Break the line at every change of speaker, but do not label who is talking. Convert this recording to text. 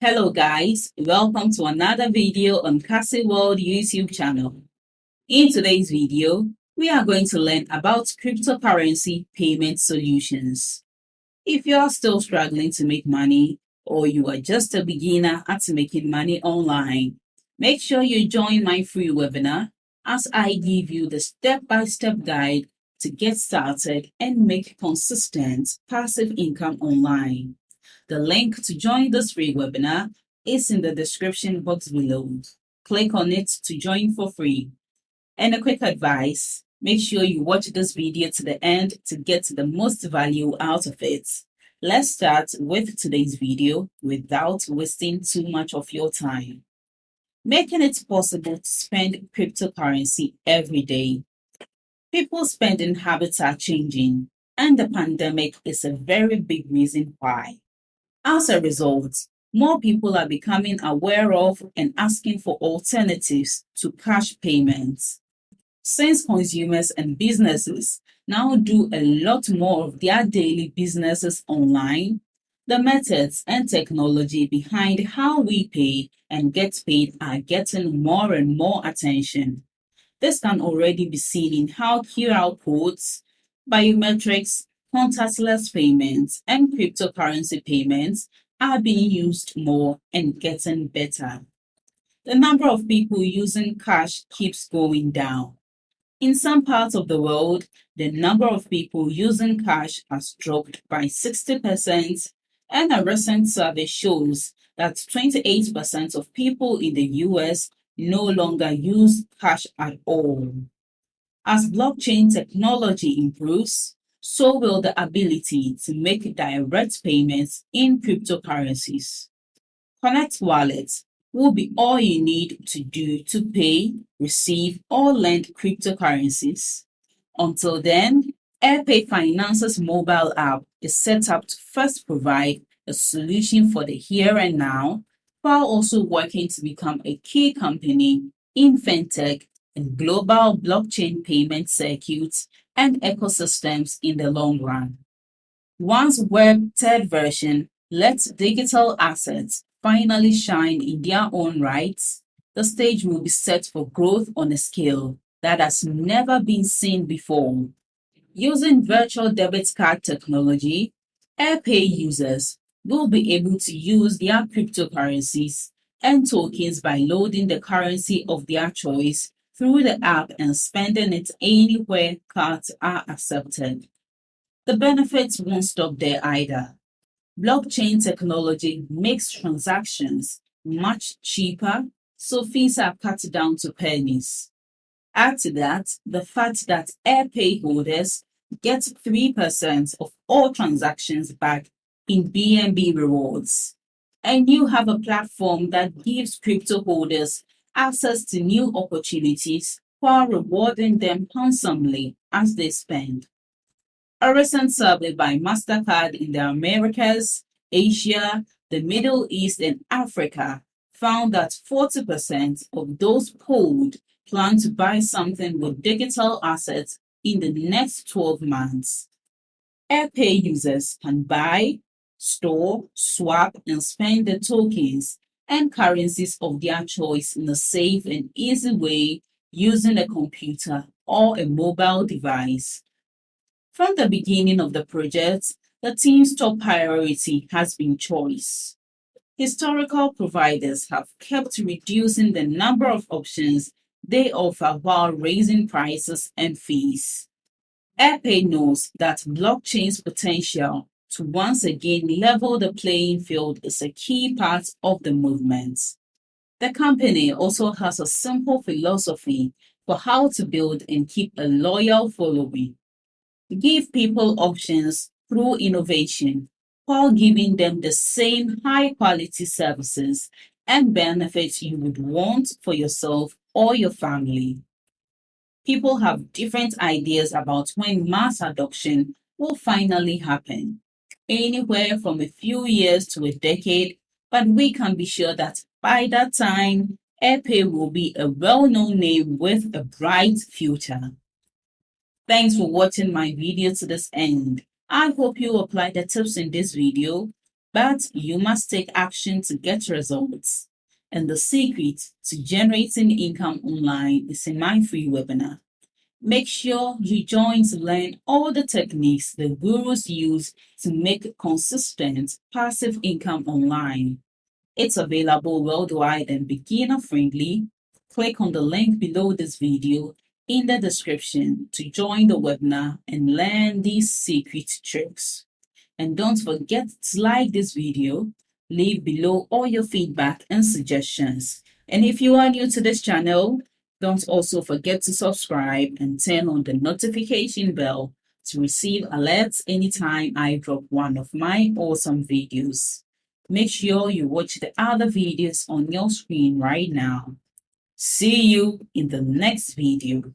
Hello guys, welcome to another video on Cassy World YouTube channel. In today's video, we are going to learn about cryptocurrency payment solutions. If you are still struggling to make money or you are just a beginner at making money online, make sure you join my free webinar as I give you the step-by-step guide to get started and make consistent passive income online. The link to join this free webinar is in the description box below. Click on it to join for free. And a quick advice, make sure you watch this video to the end to get the most value out of it. Let's start with today's video without wasting too much of your time. Making it possible to spend cryptocurrency every day. People's spending habits are changing, and the pandemic is a very big reason why. As a result, more people are becoming aware of and asking for alternatives to cash payments. Since consumers and businesses now do a lot more of their daily businesses online, the methods and technology behind how we pay and get paid are getting more and more attention. This can already be seen in how QR codes, biometrics, contactless payments, and cryptocurrency payments are being used more and getting better. The number of people using cash keeps going down. In some parts of the world, the number of people using cash has dropped by 60%, and a recent survey shows that 28% of people in the US no longer use cash at all. As blockchain technology improves, so will the ability to make direct payments in cryptocurrencies. Connect Wallet will be all you need to do to pay, receive, or lend cryptocurrencies. Until then, AirPay Finance's mobile app is set up to first provide a solution for the here and now, while also working to become a key company in fintech and global blockchain payment circuits and ecosystems in the long run. Once Web 3 version lets digital assets finally shine in their own rights, the stage will be set for growth on a scale that has never been seen before. Using virtual debit card technology, AirPay users will be able to use their cryptocurrencies and tokens by loading the currency of their choice through the app and spending it anywhere cards are accepted. The benefits won't stop there either. Blockchain technology makes transactions much cheaper, so fees are cut down to pennies. Add to that the fact that AirPay holders get 3% of all transactions back in BNB rewards. And you have a platform that gives crypto holders access to new opportunities while rewarding them handsomely as they spend. A recent survey by MasterCard in the Americas, Asia, the Middle East, and Africa found that 40% of those polled plan to buy something with digital assets in the next 12 months. AirPay users can buy, store, swap, and spend the tokens and currencies of their choice in a safe and easy way using a computer or a mobile device. From the beginning of the project, the team's top priority has been choice. Historical providers have kept reducing the number of options they offer while raising prices and fees. AirPay knows that blockchain's potential to once again level the playing field is a key part of the movement. The company also has a simple philosophy for how to build and keep a loyal following. Give people options through innovation while giving them the same high-quality services and benefits you would want for yourself or your family. People have different ideas about when mass adoption will finally happen, anywhere from a few years to a decade, but we can be sure that by that time, AirPay will be a well-known name with a bright future. Thanks for watching my video to this end. I hope you apply the tips in this video but you must take action to get results. And the secret to generating income online is in my free webinar. Make sure you join to learn all the techniques the gurus use to make consistent passive income online. It's available worldwide and beginner friendly. Click on the link below this video in the description to join the webinar and learn these secret tricks. And don't forget to like this video, leave below all your feedback and suggestions. And if you are new to this channel, don't also forget to subscribe and turn on the notification bell to receive alerts anytime I drop one of my awesome videos. Make sure you watch the other videos on your screen right now. See you in the next video.